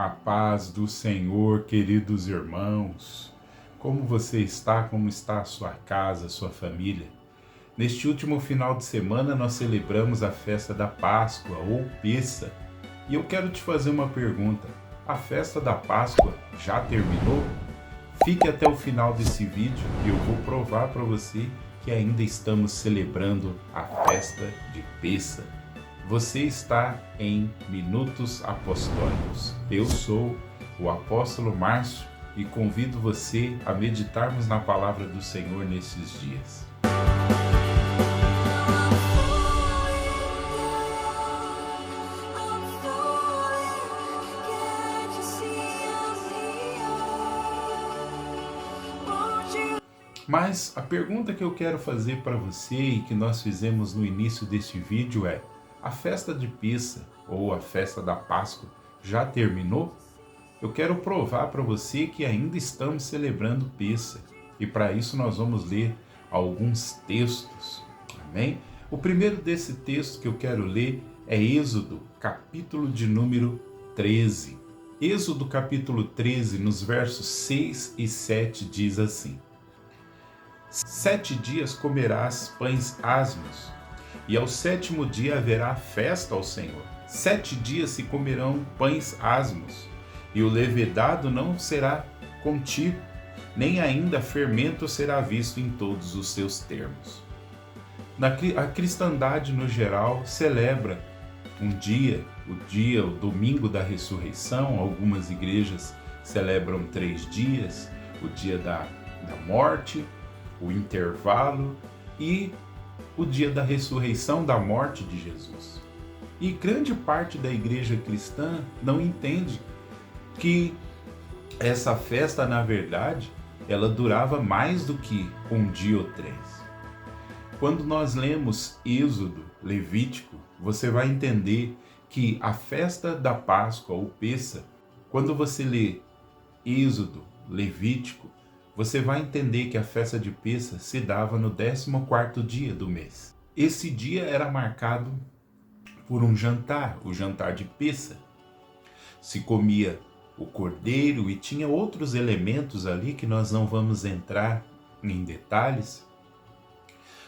A paz do Senhor, queridos irmãos. Como você está? Como está a sua casa, a sua família? Neste último final de semana nós celebramos a festa da Páscoa ou Pessa. E eu quero te fazer uma pergunta. A festa da Páscoa já terminou? Fique até o final desse vídeo e eu vou provar para você que ainda estamos celebrando a festa de Pessa. Você está em Minutos Apostólicos. Eu sou o apóstolo Márcio e convido você a meditarmos na palavra do Senhor nesses dias. Mas a pergunta que eu quero fazer para você e que nós fizemos no início deste vídeo é: a festa de Pessa ou a festa da Páscoa já terminou? Eu quero provar para você que ainda estamos celebrando Pessa e para isso nós vamos ler alguns textos, amém? O primeiro desse texto que eu quero ler é Êxodo, capítulo de número 13. Êxodo capítulo 13, nos versos 6 e 7 diz assim: 7 dias comerás pães asmos, e ao sétimo dia haverá festa ao Senhor. 7 dias se comerão pães asmos, e o levedado não será contigo, nem ainda fermento será visto em todos os seus termos. A cristandade no geral celebra um dia, o domingo da ressurreição. Algumas igrejas celebram 3 dias, o dia da morte, o intervalo e o dia da ressurreição, da morte de Jesus. E grande parte da igreja cristã não entende que essa festa, na verdade, ela durava mais do que um dia ou 3. Quando nós lemos Êxodo, Levítico, você vai entender que a festa da Páscoa ou Pessa, quando você lê Êxodo, Levítico, você vai entender que a festa de Pessa se dava no 14º dia do mês. Esse dia era marcado por um jantar, o jantar de Pessa. Se comia o cordeiro e tinha outros elementos ali que nós não vamos entrar em detalhes.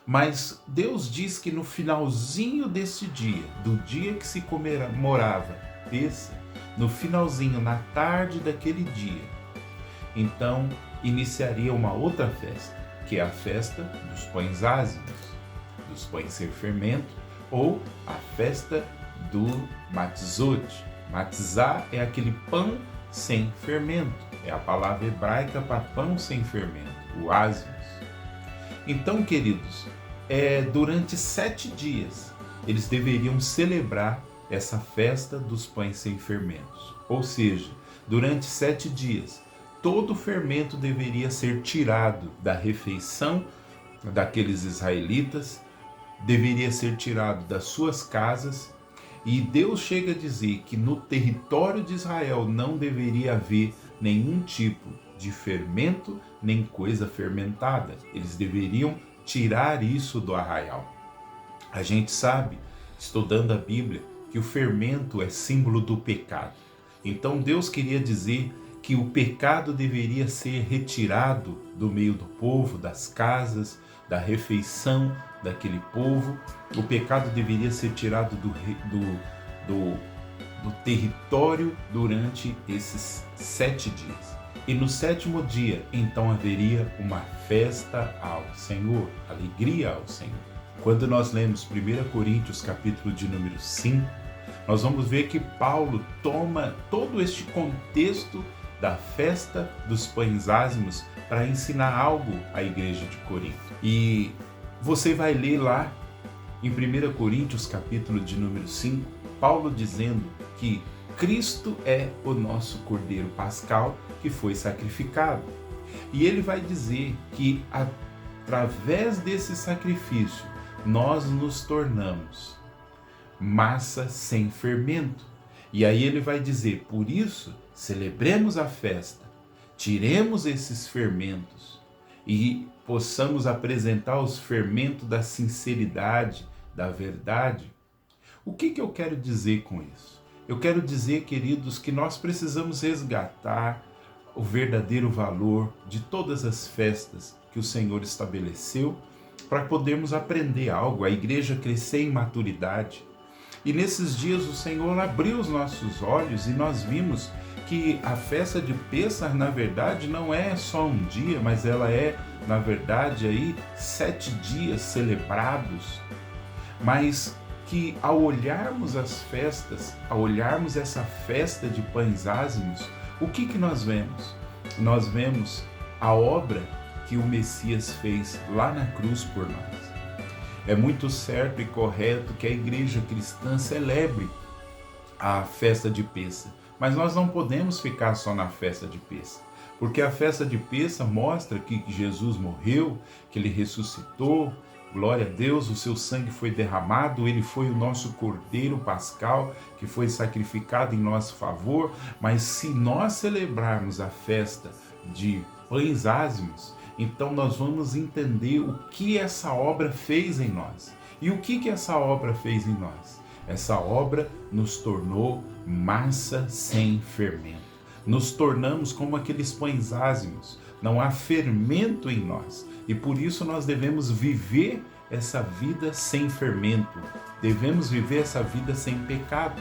Mas Deus diz que no finalzinho desse dia, do dia que se comemorava Pessa, no finalzinho, na tarde daquele dia, então iniciaria uma outra festa, que é a festa dos pães ázimos, dos pães sem fermento, ou a festa do matzot. Matzah é aquele pão sem fermento, é a palavra hebraica para pão sem fermento, o ázimos. Então, queridos, durante 7 dias eles deveriam celebrar essa festa dos pães sem fermentos, ou seja, durante 7 dias todo o fermento deveria ser tirado da refeição daqueles israelitas, deveria ser tirado das suas casas, e Deus chega a dizer que no território de Israel não deveria haver nenhum tipo de fermento, nem coisa fermentada. Eles deveriam tirar isso do arraial. A gente sabe, estudando a Bíblia, que o fermento é símbolo do pecado. Então Deus queria dizer que o pecado deveria ser retirado do meio do povo, das casas, da refeição daquele povo. O pecado deveria ser tirado do território durante esses 7 dias. E no 7º dia, então haveria uma festa ao Senhor, alegria ao Senhor. Quando nós lemos 1 Coríntios, capítulo de número 5, nós vamos ver que Paulo toma todo este contexto da festa dos pães ázimos para ensinar algo à igreja de Corinto. E você vai ler lá em 1 Coríntios, capítulo de número 5, Paulo dizendo que Cristo é o nosso Cordeiro Pascal que foi sacrificado. E ele vai dizer que através desse sacrifício nós nos tornamos massa sem fermento. E aí ele vai dizer: por isso, celebremos a festa, tiremos esses fermentos e possamos apresentar os fermentos da sinceridade, da verdade. O que eu quero dizer com isso? Eu quero dizer, queridos, que nós precisamos resgatar o verdadeiro valor de todas as festas que o Senhor estabeleceu para podermos aprender algo, a igreja crescer em maturidade. E nesses dias o Senhor abriu os nossos olhos e nós vimos que a festa de Pêssar, na verdade, não é só um dia, mas ela é, na verdade, aí 7 dias celebrados. Mas que ao olharmos as festas, ao olharmos essa festa de pães ázimos, o que nós vemos? Nós vemos a obra que o Messias fez lá na cruz por nós. É muito certo e correto que a igreja cristã celebre a festa de Pêssar, mas nós não podemos ficar só na festa de Pêssar, porque a festa de Pêssar mostra que Jesus morreu, que ele ressuscitou, glória a Deus, o seu sangue foi derramado, ele foi o nosso cordeiro pascal, que foi sacrificado em nosso favor. Mas se nós celebrarmos a festa de pães ázimos, então nós vamos entender o que essa obra fez em nós. E o que essa obra fez em nós? Essa obra nos tornou massa sem fermento. Nos tornamos como aqueles pães ázimos. Não há fermento em nós. E por isso nós devemos viver essa vida sem fermento. Devemos viver essa vida sem pecado.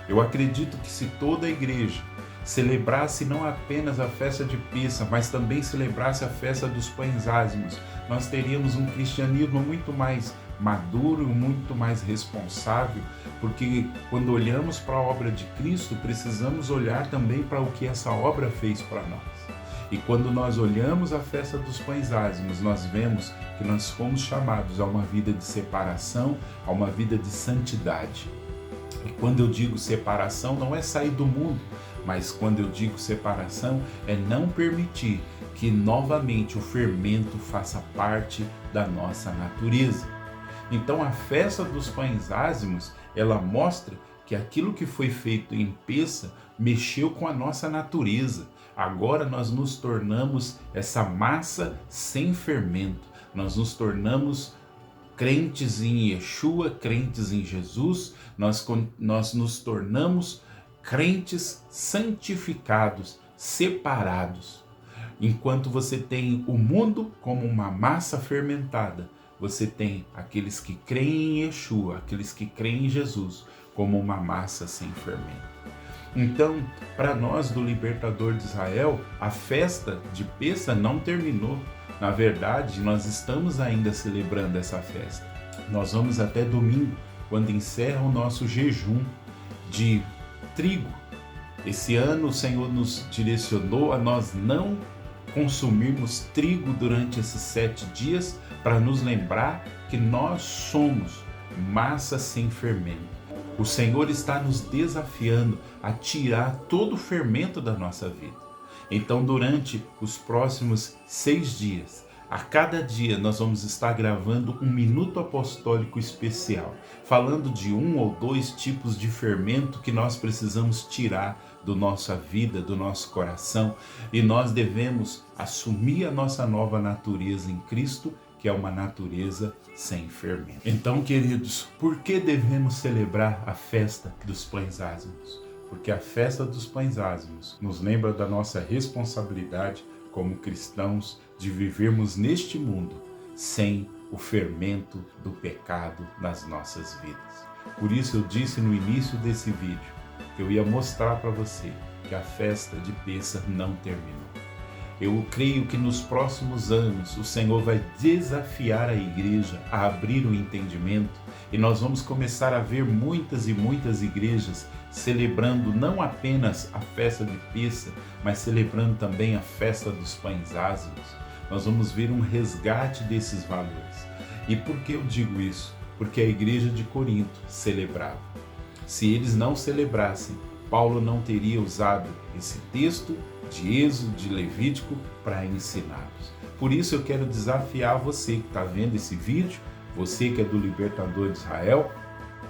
Eu acredito que se toda a igreja celebrasse não apenas a festa de Pêssar, mas também celebrasse a festa dos pães ázimos, nós teríamos um cristianismo muito mais maduro, muito mais responsável, porque quando olhamos para a obra de Cristo, precisamos olhar também para o que essa obra fez para nós. E quando nós olhamos a festa dos pães ázimos, nós vemos que nós fomos chamados a uma vida de separação, a uma vida de santidade. E quando eu digo separação, não é sair do mundo, mas quando eu digo separação, é não permitir que novamente o fermento faça parte da nossa natureza. Então a festa dos pães ázimos, ela mostra que aquilo que foi feito em Pêssar mexeu com a nossa natureza. Agora nós nos tornamos essa massa sem fermento. Nós nos tornamos crentes em Yeshua, crentes em Jesus. Nós nos tornamos crentes santificados, separados. Enquanto você tem o mundo como uma massa fermentada, você tem aqueles que creem em Yeshua, aqueles que creem em Jesus, como uma massa sem fermento. Então, para nós do Libertador de Israel, a festa de Pêssar não terminou. Na verdade, nós estamos ainda celebrando essa festa. Nós vamos até domingo, quando encerra o nosso jejum de trigo. Esse ano o Senhor nos direcionou a nós não consumirmos trigo durante esses 7 dias, para nos lembrar que nós somos massa sem fermento. O Senhor está nos desafiando a tirar todo o fermento da nossa vida. Então, durante os próximos 6 dias, a cada dia nós vamos estar gravando um Minuto Apostólico especial, falando de 1 ou 2 tipos de fermento que nós precisamos tirar da nossa vida, do nosso coração, e nós devemos assumir a nossa nova natureza em Cristo, que é uma natureza sem fermento. Então, queridos, por que devemos celebrar a festa dos pães ázimos? Porque a festa dos pães ázimos nos lembra da nossa responsabilidade como cristãos de vivermos neste mundo sem o fermento do pecado nas nossas vidas. Por isso eu disse no início desse vídeo que eu ia mostrar para você que a festa de Pêssar não terminou. Eu creio que nos próximos anos o Senhor vai desafiar a igreja a abrir o entendimento e nós vamos começar a ver muitas e muitas igrejas celebrando não apenas a festa de Pêssar, mas celebrando também a festa dos pães ázimos. Nós vamos ver um resgate desses valores. E por que eu digo isso? Porque a igreja de Corinto celebrava. Se eles não celebrassem, Paulo não teria usado esse texto de Êxodo, de Levítico, para ensiná-los. Por isso eu quero desafiar você que está vendo esse vídeo, você que é do Libertador de Israel,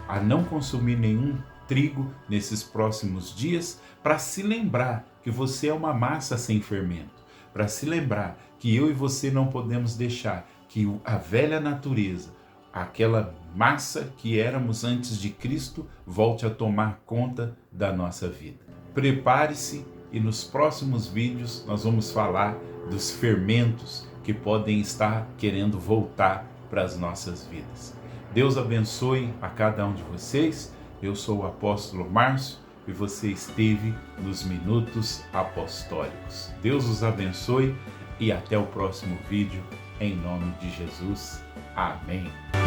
a não consumir nenhum trigo nesses próximos dias, para se lembrar que você é uma massa sem fermento, para se lembrar que eu e você não podemos deixar que a velha natureza, aquela massa que éramos antes de Cristo volte a tomar conta da nossa vida. Prepare-se e nos próximos vídeos nós vamos falar dos fermentos que podem estar querendo voltar para as nossas vidas. Deus abençoe a cada um de vocês. Eu sou o apóstolo Márcio e você esteve nos Minutos Apostólicos. Deus os abençoe e até o próximo vídeo, em nome de Jesus. Amém.